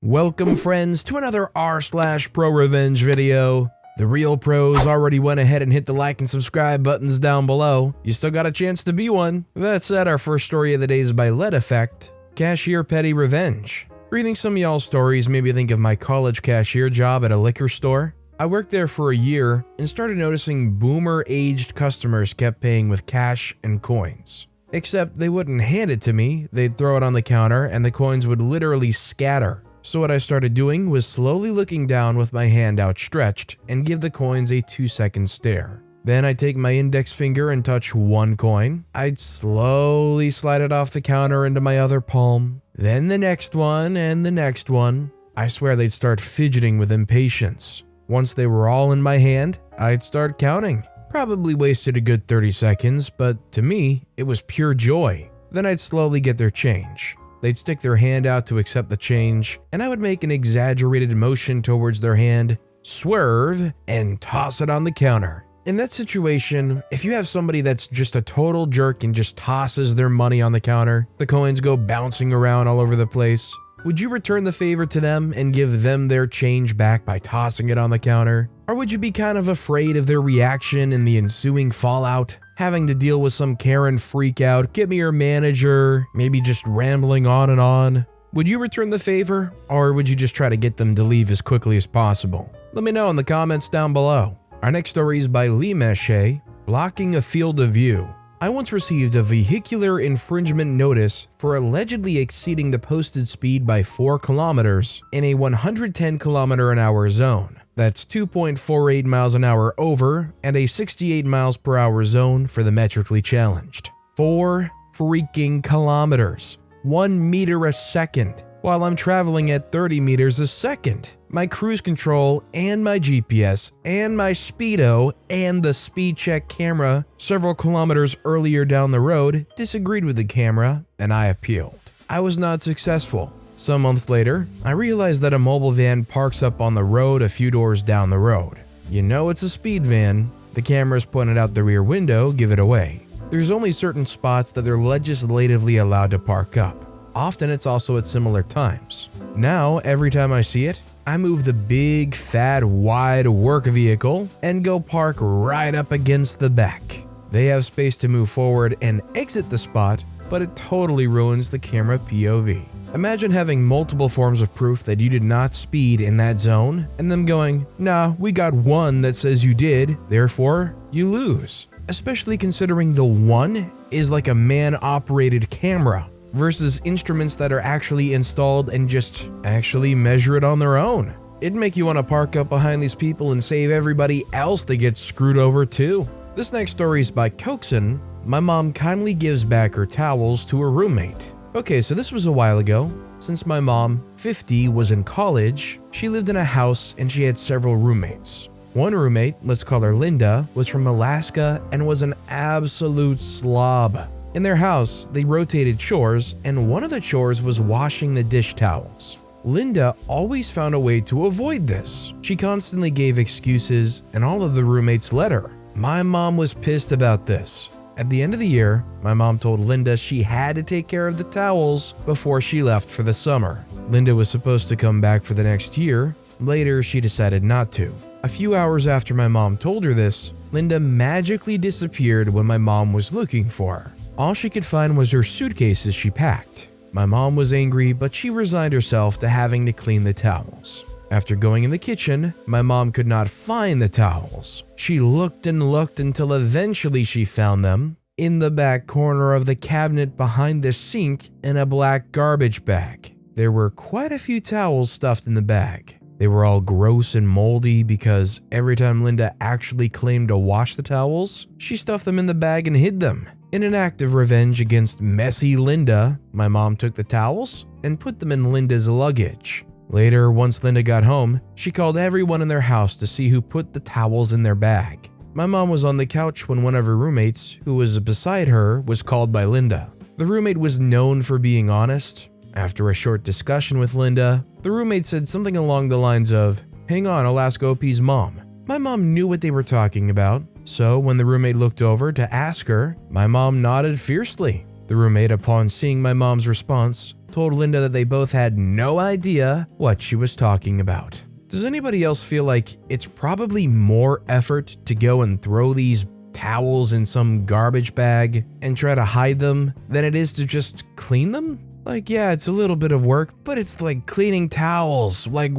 Welcome friends to another r/ProRevenge video. The real pros already went ahead and hit the like and subscribe buttons down below. You still got a chance to be one. That said, our first story of the day is by Lead Effect, Cashier Petty Revenge. Reading some of y'all's stories made me think of my college cashier job at a liquor store. I worked there for a year and started noticing boomer-aged customers kept paying with cash and coins. Except they wouldn't hand it to me, they'd throw it on the counter and the coins would literally scatter. So what I started doing was slowly looking down with my hand outstretched and give the coins a 2-second stare. Then I'd take my index finger and touch one coin. I'd slowly slide it off the counter into my other palm. Then the next one and the next one. I swear they'd start fidgeting with impatience. Once they were all in my hand, I'd start counting. Probably wasted a good 30 seconds, but to me, it was pure joy. Then I'd slowly get their change. They'd stick their hand out to accept the change, and I would make an exaggerated motion towards their hand, swerve, and toss it on the counter. In that situation, if you have somebody that's just a total jerk and just tosses their money on the counter, the coins go bouncing around all over the place, would you return the favor to them and give them their change back by tossing it on the counter? Or would you be kind of afraid of their reaction and the ensuing fallout? Having to deal with some Karen freak out, get me your manager, maybe just rambling on and on. Would you return the favor, or would you just try to get them to leave as quickly as possible? Let me know in the comments down below. Our next story is by Cashier, Blocking a Field of View. I once received a vehicular infringement notice for allegedly exceeding the posted speed by 4 kilometers in a 110 km/h zone. That's 2.48 miles an hour over and a 68 miles per hour zone for the metrically challenged. 4 freaking kilometers, 1 meter a second, while I'm traveling at 30 meters a second. My cruise control and my GPS and my speedo and the speed check camera several kilometers earlier down the road disagreed with the camera and I appealed. I was not successful. Some months later, I realized that a mobile van parks up on the road a few doors down the road. You know it's a speed van. The cameras pointed out the rear window give it away. There's only certain spots that they're legislatively allowed to park up. Often it's also at similar times. Now, every time I see it, I move the big, fat, wide work vehicle and go park right up against the back. They have space to move forward and exit the spot, but it totally ruins the camera POV. Imagine having multiple forms of proof that you did not speed in that zone, and them going, nah, we got one that says you did, therefore you lose. Especially considering the one is like a man-operated camera versus instruments that are actually installed and just actually measure it on their own. It'd make you want to park up behind these people and save everybody else that gets screwed over too. This next story is by Coxon. My mom kindly gives back her towels to her roommate. Okay, so this was a while ago. Since my mom, 50, was in college, she lived in a house and she had several roommates. One roommate, let's call her Linda, was from Alaska and was an absolute slob. In their house, they rotated chores, and one of the chores was washing the dish towels. Linda always found a way to avoid this. She constantly gave excuses, and all of the roommates let her. My mom was pissed about this. At the end of the year, my mom told Linda she had to take care of the towels before she left for the summer. Linda was supposed to come back for the next year. Later, she decided not to. A few hours after my mom told her this, Linda magically disappeared when my mom was looking for her. All she could find was her suitcases she packed. My mom was angry, but she resigned herself to having to clean the towels. After going in the kitchen, my mom could not find the towels. She looked and looked until eventually she found them in the back corner of the cabinet behind the sink in a black garbage bag. There were quite a few towels stuffed in the bag. They were all gross and moldy because every time Linda actually claimed to wash the towels, she stuffed them in the bag and hid them. In an act of revenge against messy Linda, my mom took the towels and put them in Linda's luggage. Later, once Linda got home, she called everyone in their house to see who put the towels in their bag. My mom was on the couch when one of her roommates, who was beside her, was called by Linda. The roommate was known for being honest. After a short discussion with Linda, the roommate said something along the lines of, "Hang on, I'll ask OP's mom." My mom knew what they were talking about, so when the roommate looked over to ask her, my mom nodded fiercely. The roommate, upon seeing my mom's response, told Linda that they both had no idea what she was talking about. Does anybody else feel like it's probably more effort to go and throw these towels in some garbage bag and try to hide them than it is to just clean them? Like, yeah, it's a little bit of work, but it's like cleaning towels. Like,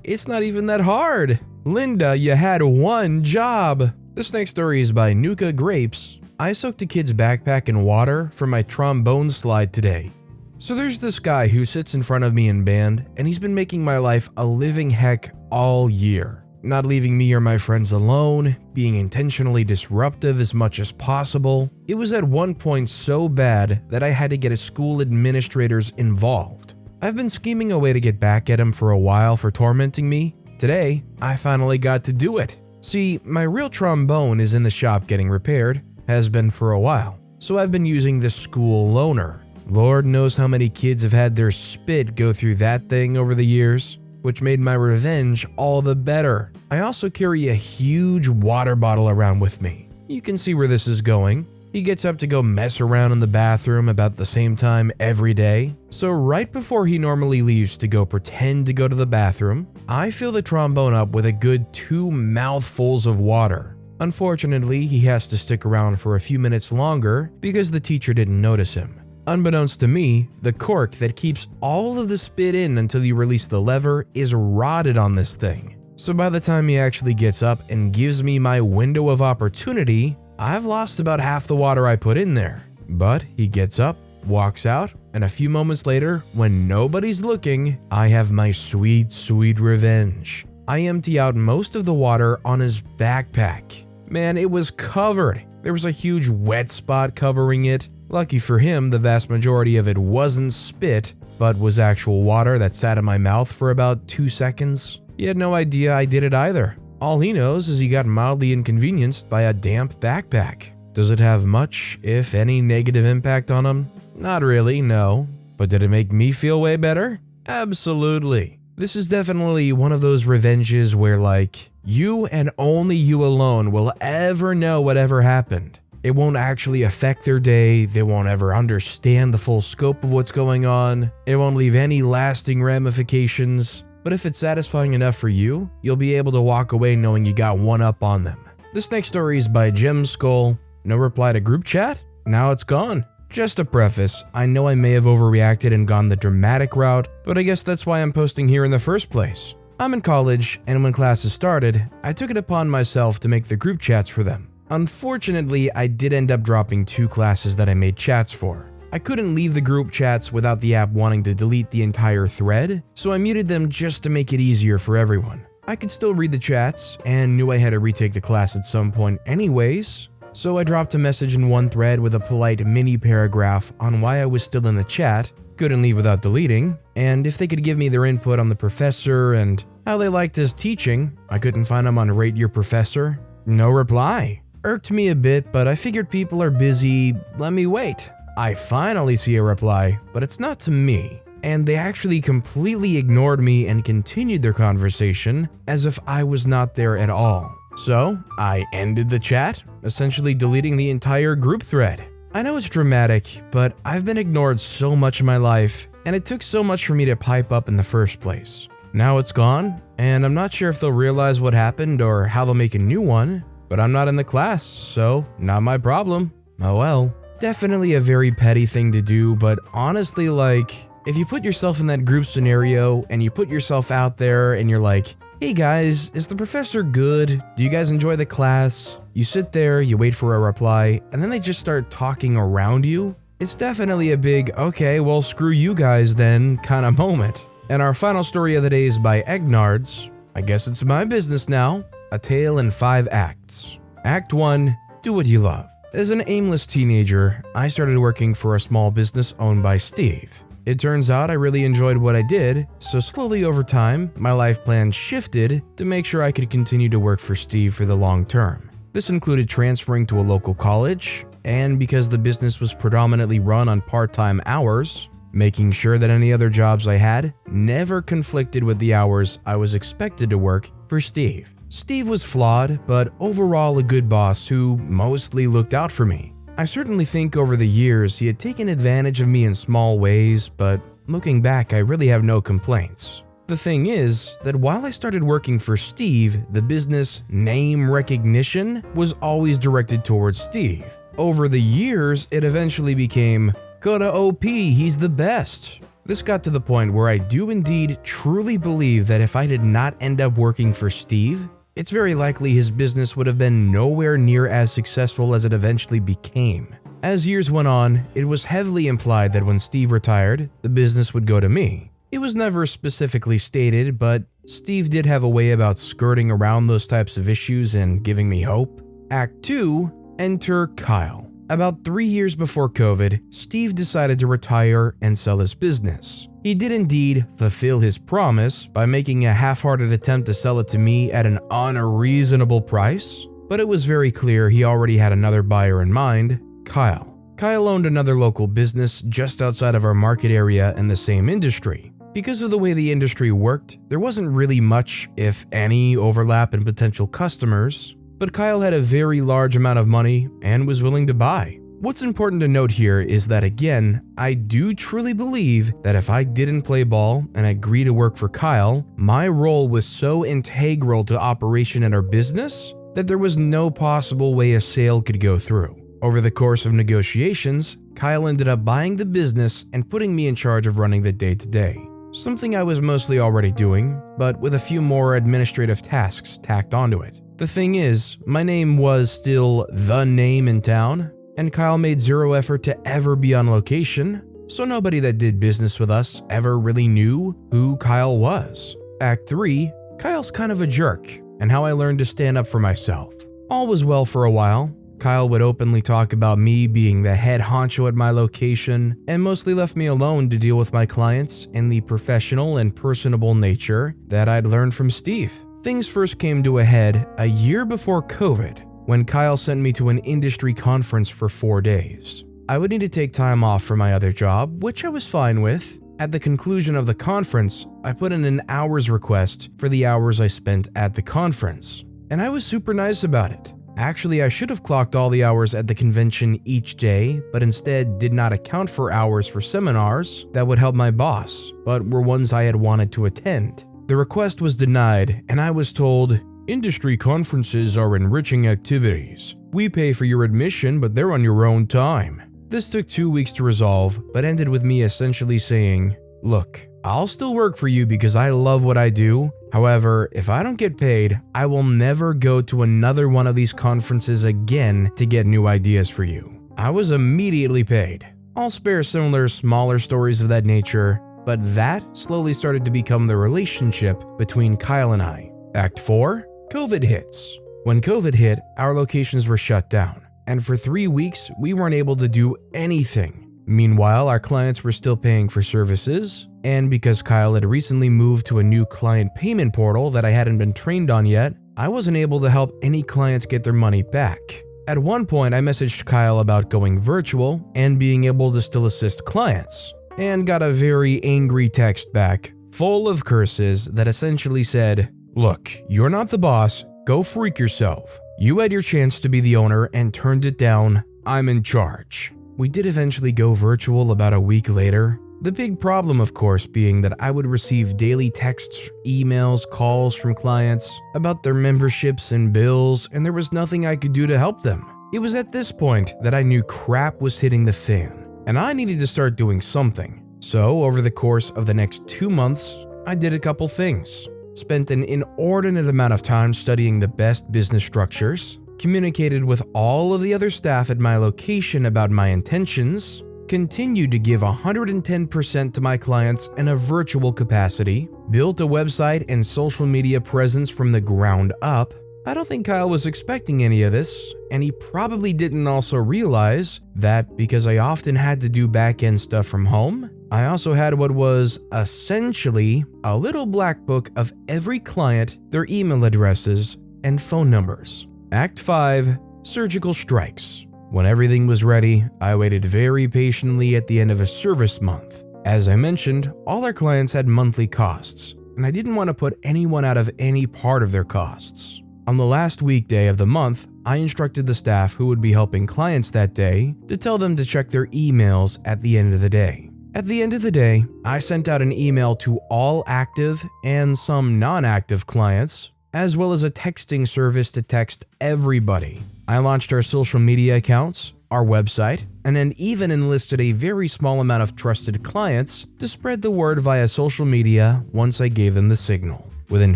it's not even that hard. Linda, you had one job. This next story is by Nuka Grapes. I soaked a kid's backpack in water for my trombone slide today. So there's this guy who sits in front of me in band, and he's been making my life a living heck all year. Not leaving me or my friends alone, being intentionally disruptive as much as possible. It was at one point so bad that I had to get his school administrators involved. I've been scheming a way to get back at him for a while for tormenting me. Today, I finally got to do it. See, my real trombone is in the shop getting repaired, has been for a while, so I've been using the school loaner. Lord knows how many kids have had their spit go through that thing over the years, which made my revenge all the better. I also carry a huge water bottle around with me. You can see where this is going. He gets up to go mess around in the bathroom about the same time every day. So right before he normally leaves to go pretend to go to the bathroom, I fill the trombone up with a good 2 mouthfuls of water. Unfortunately, he has to stick around for a few minutes longer because the teacher didn't notice him. Unbeknownst to me, the cork that keeps all of the spit in until you release the lever is rotted on this thing. So by the time he actually gets up and gives me my window of opportunity, I've lost about half the water I put in there. But he gets up, walks out, and a few moments later, when nobody's looking, I have my sweet, sweet revenge. I empty out most of the water on his backpack. Man, it was covered. There was a huge wet spot covering it. Lucky for him, the vast majority of it wasn't spit, but was actual water that sat in my mouth for about 2 seconds. He had no idea I did it either. All he knows is he got mildly inconvenienced by a damp backpack. Does it have much, if any, negative impact on him? Not really, no. But did it make me feel way better? Absolutely. This is definitely one of those revenges where, like, you and only you alone will ever know whatever happened. It won't actually affect their day, they won't ever understand the full scope of what's going on, it won't leave any lasting ramifications, but if it's satisfying enough for you, you'll be able to walk away knowing you got one up on them. This next story is by Gem Skull. No reply to group chat? Now it's gone. Just a preface, I know I may have overreacted and gone the dramatic route, but I guess that's why I'm posting here in the first place. I'm in college, and when classes started, I took it upon myself to make the group chats for them. Unfortunately, I did end up dropping 2 classes that I made chats for. I couldn't leave the group chats without the app wanting to delete the entire thread, so I muted them just to make it easier for everyone. I could still read the chats, and knew I had to retake the class at some point anyways, so I dropped a message in one thread with a polite mini paragraph on why I was still in the chat, couldn't leave without deleting, and if they could give me their input on the professor and how they liked his teaching. I couldn't find them on Rate Your Professor. No reply. Irked me a bit, but I figured people are busy, let me wait. I finally see a reply, but it's not to me, and they actually completely ignored me and continued their conversation as if I was not there at all. So, I ended the chat, essentially deleting the entire group thread. I know it's dramatic, but I've been ignored so much in my life, and it took so much for me to pipe up in the first place. Now it's gone, and I'm not sure if they'll realize what happened or how they'll make a new one, but I'm not in the class, so not my problem. Oh well. Definitely a very petty thing to do, but honestly, like, if you put yourself in that group scenario and you put yourself out there and you're like, hey guys, is the professor good? Do you guys enjoy the class? You sit there, you wait for a reply, and then they just start talking around you. It's definitely a big, okay, well screw you guys then kind of moment. And our final story of the day is by Egnards. I guess it's my business now. A Tale in 5 Acts. Act 1, do what you love. As an aimless teenager, I started working for a small business owned by Steve. It turns out I really enjoyed what I did, so slowly over time, my life plan shifted to make sure I could continue to work for Steve for the long term. This included transferring to a local college, and because the business was predominantly run on part-time hours, making sure that any other jobs I had never conflicted with the hours I was expected to work for Steve. Steve was flawed, but overall a good boss who mostly looked out for me. I certainly think over the years he had taken advantage of me in small ways, but Looking back, I really have no complaints. The thing is that while I started working for Steve, the business name recognition was always directed towards Steve. Over the years, it eventually became, "Go to OP, he's the best." This got to the point where I do indeed truly believe that if I did not end up working for Steve, it's very likely his business would have been nowhere near as successful as it eventually became. As years went on, it was heavily implied that when Steve retired, the business would go to me. It was never specifically stated, but Steve did have a way about skirting around those types of issues and giving me hope. Act 2, enter Kyle. About 3 years before COVID, Steve decided to retire and sell his business. He did indeed fulfill his promise by making a half-hearted attempt to sell it to me at an unreasonable price, but it was very clear he already had another buyer in mind, Kyle. Kyle owned another local business just outside of our market area in the same industry. Because of the way the industry worked, there wasn't really much, if any, overlap in potential customers, but Kyle had a very large amount of money and was willing to buy. What's important to note here is that, again, I do truly believe that if I didn't play ball and agree to work for Kyle, my role was so integral to operation in our business that there was no possible way a sale could go through. Over the course of negotiations, Kyle ended up buying the business and putting me in charge of running the day-to-day. Something I was mostly already doing, but with a few more administrative tasks tacked onto it. The thing is, my name was still the name in town, and Kyle made zero effort to ever be on location, so nobody that did business with us ever really knew who Kyle was. Act 3, Kyle's kind of a jerk, and how I learned to stand up for myself. All was well for a while. Kyle would openly talk about me being the head honcho at my location and mostly left me alone to deal with my clients in the professional and personable nature that I'd learned from Steve. Things first came to a head a year before COVID when Kyle sent me to an industry conference for 4 days. I would need to take time off for my other job, which I was fine with. At the conclusion of the conference, I put in an hours request for the hours I spent at the conference, and I was super nice about it. Actually, I should have clocked all the hours at the convention each day, but instead did not account for hours for seminars that would help my boss, but were ones I had wanted to attend. The request was denied, and I was told, "Industry conferences are enriching activities. We pay for your admission, but they're on your own time." This took 2 weeks to resolve, but ended with me essentially saying, "Look, I'll still work for you because I love what I do. However, if I don't get paid, I will never go to another one of these conferences again to get new ideas for you." I was immediately paid. I'll spare similar smaller stories of that nature, but that slowly started to become the relationship between Kyle and I. Act 4, COVID hits. When COVID hit, our locations were shut down, and for 3 weeks, we weren't able to do anything. Meanwhile, our clients were still paying for services, and because Kyle had recently moved to a new client payment portal that I hadn't been trained on yet, I wasn't able to help any clients get their money back. At one point, I messaged Kyle about going virtual and being able to still assist clients, and got a very angry text back, full of curses that essentially said, "Look, you're not the boss, go freak yourself. You had your chance to be the owner and turned it down, I'm in charge." We did eventually go virtual about a week later. The big problem, of course, being that I would receive daily texts, emails, calls from clients about their memberships and bills, and there was nothing I could do to help them. It was at this point that I knew crap was hitting the fan, and I needed to start doing something. So, over the course of the next 2 months, I did a couple things. Spent an inordinate amount of time studying the best business structures, communicated with all of the other staff at my location about my intentions, continued to give 110% to my clients in a virtual capacity, built a website and social media presence from the ground up. I don't think Kyle was expecting any of this, and he probably didn't also realize that because I often had to do back-end stuff from home, I also had what was essentially a little black book of every client, their email addresses, and phone numbers. Act 5, Surgical Strikes. When everything was ready, I waited very patiently at the end of a service month. As I mentioned, all our clients had monthly costs, and I didn't want to put anyone out of any part of their costs. On the last weekday of the month, I instructed the staff who would be helping clients that day to tell them to check their emails at the end of the day. At the end of the day, I sent out an email to all active and some non-active clients, as well as a texting service to text everybody. I launched our social media accounts, our website, and then even enlisted a very small amount of trusted clients to spread the word via social media once I gave them the signal. Within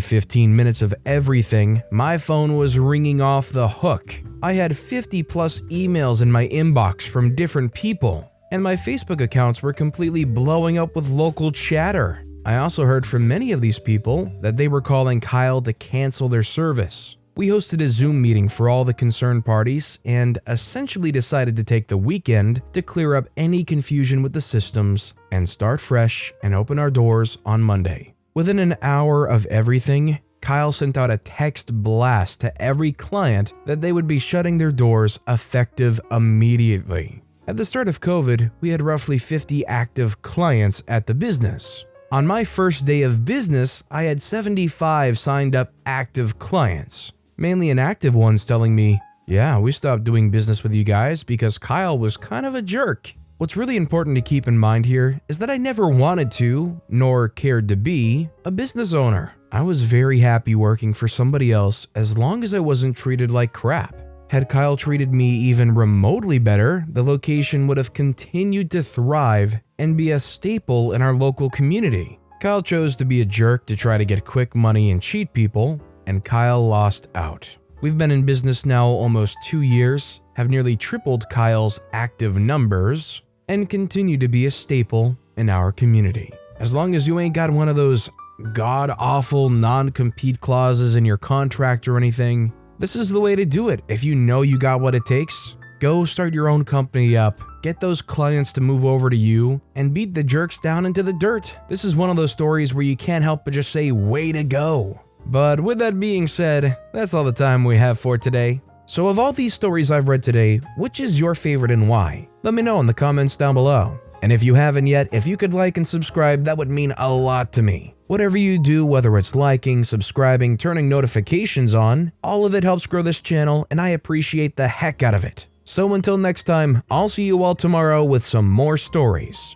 15 minutes of everything, my phone was ringing off the hook. I had 50 plus emails in my inbox from different people, and my Facebook accounts were completely blowing up with local chatter. I also heard from many of these people that they were calling Kyle to cancel their service. We hosted a Zoom meeting for all the concerned parties and essentially decided to take the weekend to clear up any confusion with the systems and start fresh and open our doors on Monday. Within an hour of everything, Kyle sent out a text blast to every client that they would be shutting their doors effective immediately. At the start of COVID, we had roughly 50 active clients at the business. On my first day of business, I had 75 signed up active clients. Mainly inactive ones telling me, yeah, we stopped doing business with you guys because Kyle was kind of a jerk. What's really important to keep in mind here is that I never wanted to, nor cared to be, a business owner. I was very happy working for somebody else as long as I wasn't treated like crap. Had Kyle treated me even remotely better, the location would have continued to thrive and be a staple in our local community. Kyle chose to be a jerk to try to get quick money and cheat people, and Kyle lost out. We've been in business now almost 2 years, have nearly tripled Kyle's active numbers, and continue to be a staple in our community. As long as you ain't got one of those god-awful non-compete clauses in your contract or anything, this is the way to do it. If you know you got what it takes, go start your own company up, get those clients to move over to you, and beat the jerks down into the dirt. This is one of those stories where you can't help but just say, way to go. But with that being said, that's all the time we have for today. So of all these stories I've read today, which is your favorite and why? Let me know in the comments down below. And if you haven't yet, if you could like and subscribe, that would mean a lot to me. Whatever you do, whether it's liking, subscribing, turning notifications on, all of it helps grow this channel and I appreciate the heck out of it. So until next time, I'll see you all tomorrow with some more stories.